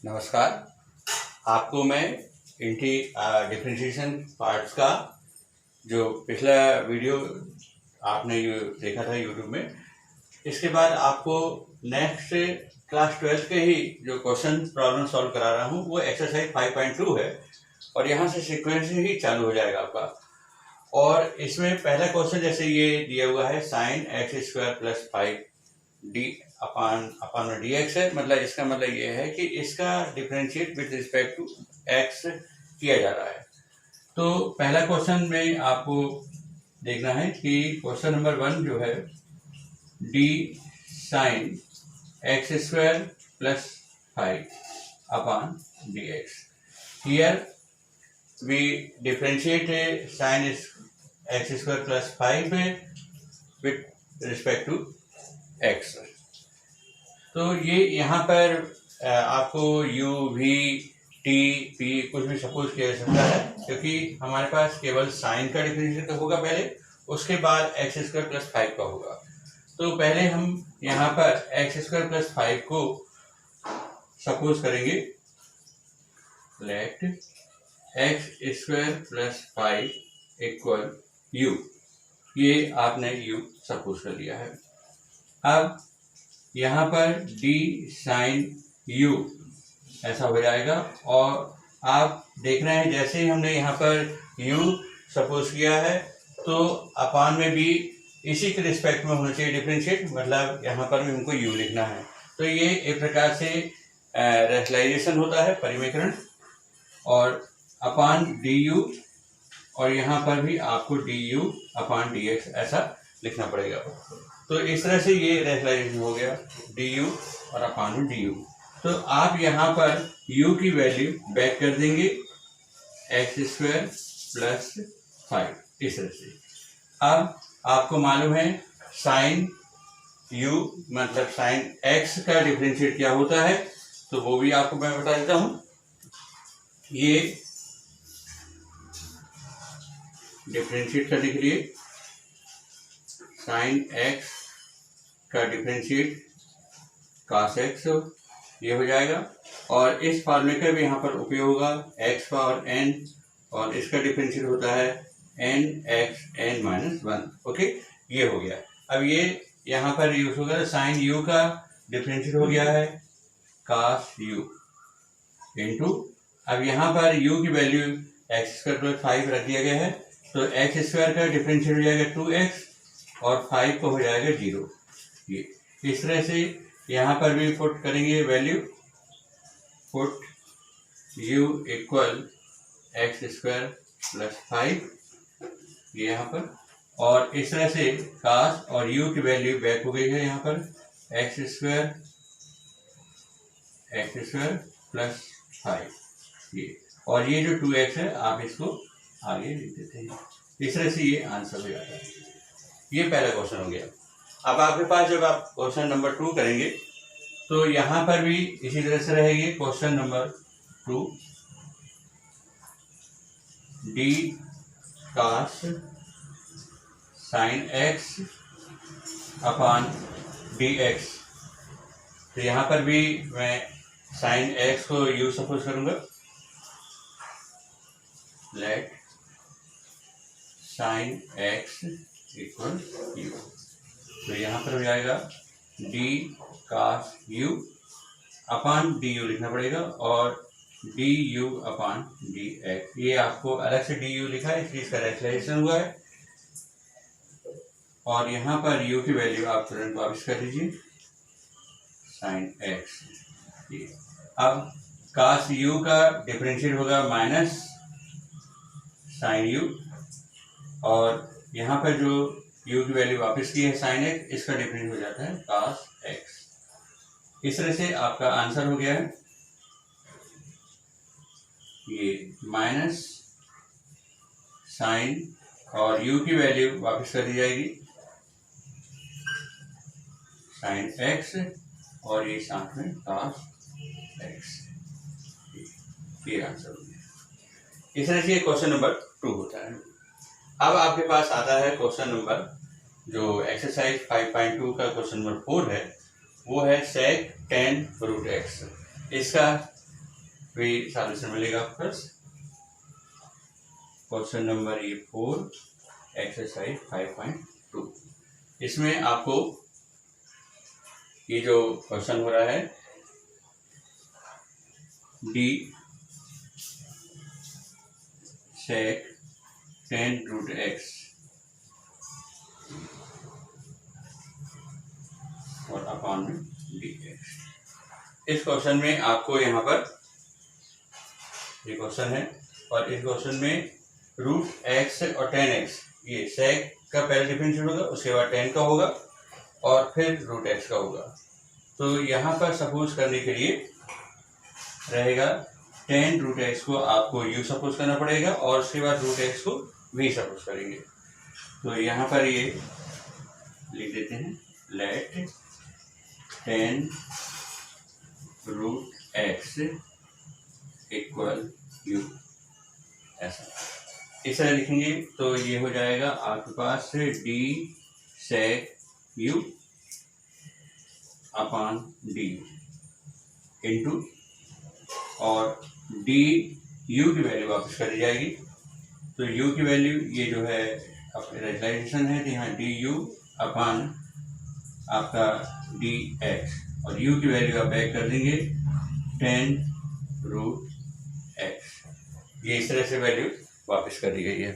नमस्कार। आपको मैं डिफरेंशिएशन पार्ट्स का जो पिछला वीडियो आपने देखा था यूट्यूब में, इसके बाद आपको नेक्स्ट क्लास 12 के ही जो क्वेश्चन प्रॉब्लम सॉल्व करा रहा हूँ वो एक्सरसाइज 5.2 है और यहाँ से सीक्वेंस ही चालू हो जाएगा आपका। और इसमें पहला क्वेश्चन जैसे ये दिया हुआ है sine x square plus 5 d upon d x है, मतलब इसका मतलब ये है कि इसका differentiate with respect to x किया जा रहा है। तो पहला क्वेश्चन में आपको देखना है कि क्वेश्चन नंबर 1 जो है d sine x square plus 5 upon d x. Here we differentiate sine x square plus 5 with respect to x. तो ये यहाँ पर आपको यू वी टी पी कुछ भी सपोज किया जा सकता है, क्योंकि हमारे पास केवल साइन का डिफरेंशिएट होगा पहले, उसके बाद एक्स स्क्वायर प्लस 5 का होगा। तो पहले हम यहाँ पर एक्स स्क्वायर प्लस 5 को सपोज करेंगे let x square plus 5 equal u. ये आपने यू सपोज कर लिया है। अब यहाँ पर d साइन u ऐसा हो जाएगा और आप देख रहे हैं जैसे ही हमने यहाँ पर u सपोज किया है तो अपान में भी इसी के रिस्पेक्ट में होना चाहिए डिफरेंशिएट, मतलब यहाँ पर भी हमको u लिखना है। तो ये एक प्रकार से रैशनलाइजेशन होता है, परिमेकरण, और अपान du, और यहाँ पर भी आपको du अपान dx ऐसा लिखना पड़ेगा। तो इस तरह से ये रैशनलाइजेशन हो गया du और अपान du। तो आप यहाँ पर u की वैल्यू बैक कर देंगे एक्स स्क्वायर प्लस 5 इस तरह से। अब आपको मालूम है साइन u मतलब साइन x का डिफरेंशिएट क्या होता है, तो वो भी आपको मैं बता देता हूँ। ये डिफरेंशिएट करने के लिए साइन x का डिफरेंशिएट cos x ये हो जाएगा, और इस फॉर्मूले का भी यहाँ पर उपयोग होगा x पावर n, और इसका डिफरेंशिएट होता है n x n minus 1। Okay, ये हो गया। अब ये यहाँ पर यूज होगा साइन u का डिफरेंशिएट हो गया है cos u इंटू, अब यहाँ पर u की वैल्यू एक्स स्क्वायर प्लस 5 रख दिया गया है, तो एक्स स्क्वायर का डिफरेंशिएट हो जाएगा 2x और 5 को हो जाएगा 0। ये इस तरह से यहाँ पर भी पुट करेंगे value, put u equal x square plus 5 ये यहाँ पर, और इस तरह से cos और u की वैल्यू बैक हो गई है यहाँ पर एक्स स्क्वायर प्लस 5 ये, और ये जो 2x है आप इसको आगे लिख देते हैं। इस तरह से ये आंसर हो जाता है। ये पहला क्वेश्चन हो गया। अब आपके पास जब आप क्वेश्चन नंबर 2 करेंगे तो यहाँ पर भी इसी तरह से रहेगी। Question number 2 d cos sine x upon dx। तो यहाँ पर भी मैं साइन x को u सपोज करूंगा let sine x equal u। तो यहाँ पर हो जाएगा d cos u अपान du लिखना पड़ेगा, और du अपान dx। ये आपको अलग से du लिखा है इसलिए इसका रैशनलाइजेशन हुआ है, और यहाँ पर u की वैल्यू आप तुरंत वापस कर दीजिए साइन x। अब cos u का डिफरेंशिएट होगा माइनस साइन u, और यहाँ पर जो u की वैल्यू वापस की है साइन x, इसका डिफरेंशिएट हो जाता है cos x। इस तरह से आपका आंसर हो गया है ये माइनस साइन, और u की वैल्यू वापस कर दी जाएगी साइन x, और ये साथ में cos x। ये आंसर हो गया। इस तरह से क्वेश्चन नंबर 2 होता है। अब आपके पास आता है क्वेश्चन नंबर जो एक्सरसाइज 5.2 का क्वेश्चन नंबर 4 है, वो है sec tan रूट x। इसका भी सॉल्यूशन मिलेगा आपके पास। Question number 4 exercise 5.2। इसमें आपको ये जो क्वेश्चन हो रहा है डी सेक 10 रूट एक्स और अपॉन में डी एक्स। इस क्वेश्चन में आपको यहाँ पर ये क्वेश्चन है और इस क्वेश्चन में रूट एक्स और 10x, ये सेक का पहले डिफरेंशियल होगा, उसके बाद 10 का होगा और फिर रूट एक्स का होगा। तो यहाँ पर सपोज करने के लिए रहेगा 10 रूट एक्स को आपको u सपोज करना पड़ेगा और उसके बाद रूट एक्स को v सपोज करेंगे। तो यहाँ पर ये लिख देते हैं let 10 root x equal u, ऐसा इस तरह लिखेंगे। तो ये हो जाएगा आपके पास डी सेक u अपॉन डी इंटू और डी यू की वैल्यू वापस कर दी जाएगी। तो u की वैल्यू ये जो है रेगुलाइजेशन है, तो यहाँ डी यू अपॉन आपका डी एक्स और u की वैल्यू आप बैक कर देंगे 10 रूट एक्स। ये इस तरह से वैल्यू वापस कर दी गई है।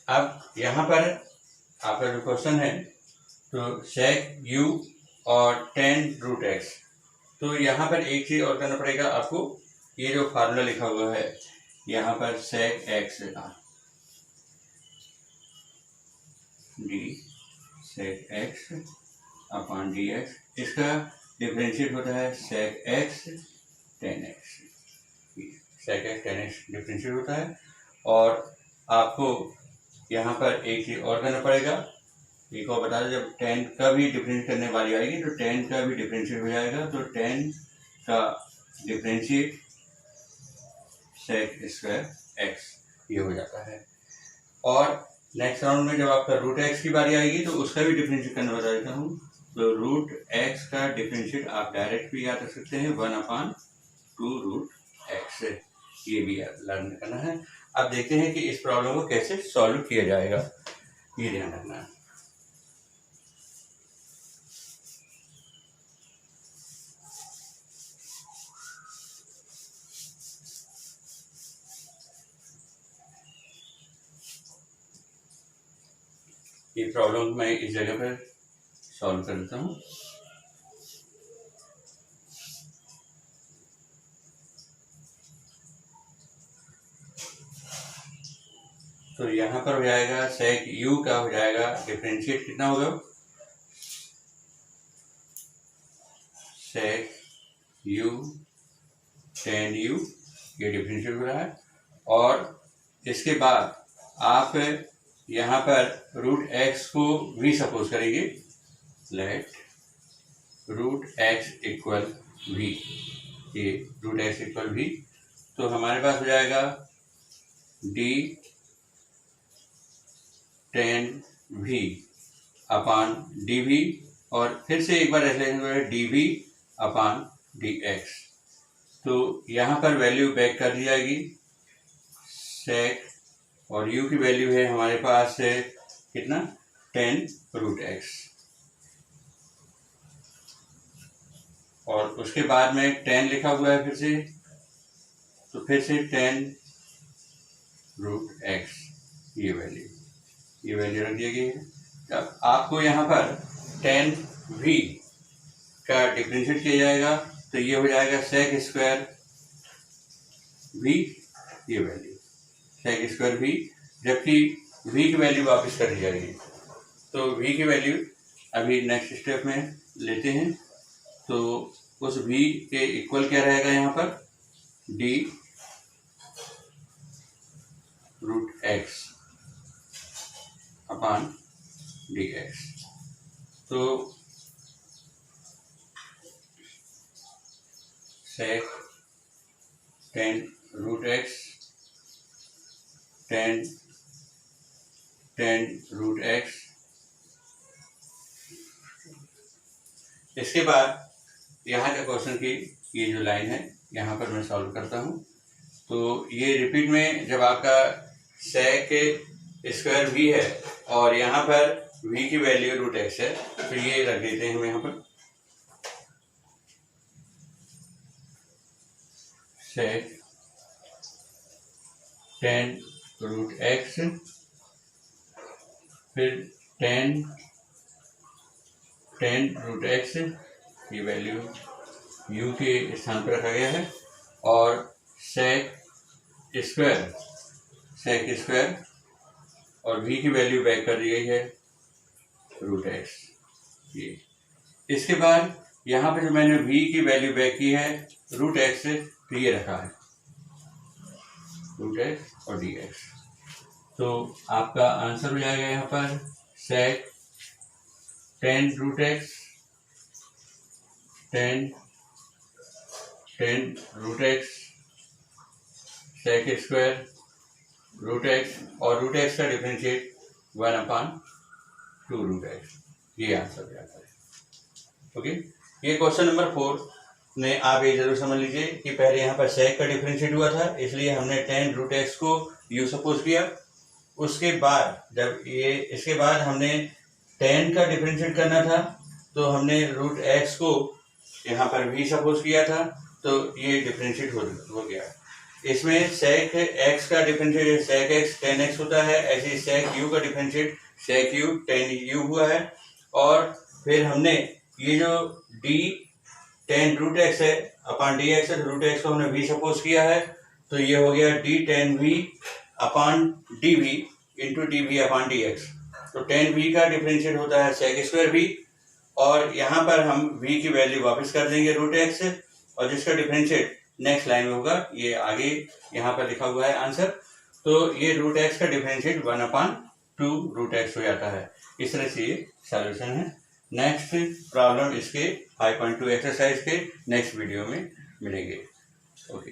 अब यहाँ पर आपका जो क्वेश्चन है तो सेक u और 10 रूट एक्स, तो यहाँ पर एक चीज और करना पड़ेगा आपको। ये जो फार्मूला लिखा हुआ है यहाँ पर sec x d sec x upon d x, इसका डिफरेंशिएट होता है sec x 10x, sec x 10x differentiate होता है। और आपको यहाँ पर एक चीज और करना पड़ेगा, एक और बता दें, जब 10 का भी डिफरेंशिएट करने वाली आएगी तो 10 का भी डिफरेंशिएट हो जाएगा। तो 10 का डिफरेंशिएट सेक स्क्वायर एक्स ये हो जाता है। और नेक्स्ट राउंड में जब आपका रूट एक्स की बारी आएगी तो उसका भी डिफरेंशिएट करना बता देता हूँ। तो रूट एक्स का डिफरेंशिएट आप डायरेक्ट भी याद रख सकते हैं 1/2 रूट एक्स, ये भी लर्न करना है। अब देखते हैं कि इस प्रॉब्लम को कैसे सॉल्व किया जाएगा, ये ध्यान रखना है। ये प्रॉब्लम मैं इस जगह पर सॉल्व कर देता हूँ। तो यहाँ पर हो जाएगा सेक u का हो जाएगा डिफरेंशिएट कितना होगा, सेक u 10u ये डिफरेंशिएट हो रहा है। और इसके बाद आप यहाँ पर रूट एक्स को v सपोज करेंगे, let root x equal v, ये रूट एक्स इक्वल v। तो हमारे पास हो जाएगा डी 10v अपॉन dv और फिर से एक बार ऐसे dv अपॉन dx। तो यहाँ पर वैल्यू बैक कर दी जाएगी सेक, और u की वैल्यू है हमारे पास है कितना 10 रूट एक्स, और उसके बाद में 10 लिखा हुआ है फिर से, तो फिर से 10 रूट एक्स ये वैल्यू रख दी गई है। अब आपको यहाँ पर 10v का डिफरेंशिएट किया जाएगा, तो ये हो जाएगा सेक स्क्वायर v, ये वैल्यू सेक स्क्वायर v, जबकि v की वैल्यू वापस कर दी जाएगी। तो v की वैल्यू अभी नेक्स्ट स्टेप में लेते हैं। तो उस v के इक्वल क्या रहेगा यहाँ पर d root x upon d x. तो sec 10 root x tan root x. इसके बाद यहाँ का क्वेश्चन की ये जो लाइन है यहाँ पर मैं सॉल्व करता हूँ। तो ये रिपीट में जब आपका सेक स्क्वायर भी है और यहाँ पर v की वैल्यू रूट एक्स है, तो ये रख देते हैं हम यहाँ पर सेक टेन रूट एक्स, फिर टेन रूट एक्स की वैल्यू u के स्थान पर रखा गया है, और सेक स्क्वायर और v की वैल्यू बैक कर दी गई है रूट एक्स। ये इसके बाद यहाँ पे जो मैंने v की वैल्यू बैक की है रूट एक्स, तो ये रखा है रूट एक्स और dx। तो आपका आंसर हो जाएगा यहाँ पर sec tan root x, tan root x sec square root x, और रूट एक्स का डिफरेंशिएट 1/2 रूट एक्स। ये आंसर हो जाता है। ओके, ये क्वेश्चन नंबर 4 में आप ये जरूर समझ लीजिए कि पहले यहाँ पर सेक का डिफरेंशिएट हुआ था, इसलिए हमने टेन रूट एक्स को यू सपोज किया। उसके बाद जब ये इसके बाद हमने टेन का डिफरेंशिएट करना था, तो हमने रूट एक्स को यहाँ पर भी सपोज किया था, तो ये डिफरेंशिएट हो गया। इसमें सेक एक्स का differentiate sec x tan x होता है, ऐसे सेक यू का differentiate sec u tan u हुआ है। और फिर हमने ये जो डी टेन रूट एक्स है अपान डी एक्स है, तो रूट एक्स को हमने वी सपोज किया है, तो ये हो गया d tan v upon d v into d v upon d x. तो टेन वी का डिफरेंशिएट होता है सेक स्क्वायर वी, और यहाँ पर हम v की वैल्यू वापस कर देंगे रूट एक्स से, और जिसका डिफरेंशिएट नेक्स्ट लाइन में होगा, ये आगे यहाँ पर लिखा हुआ है आंसर। तो ये रूट एक्स का डिफरेंशिएट 1/2 रूट एक्स हो जाता है। इस तरह से ये सॉल्यूशन है। नेक्स्ट प्रॉब्लम इसके 5.2 एक्सरसाइज के नेक्स्ट वीडियो में मिलेंगे। ओके।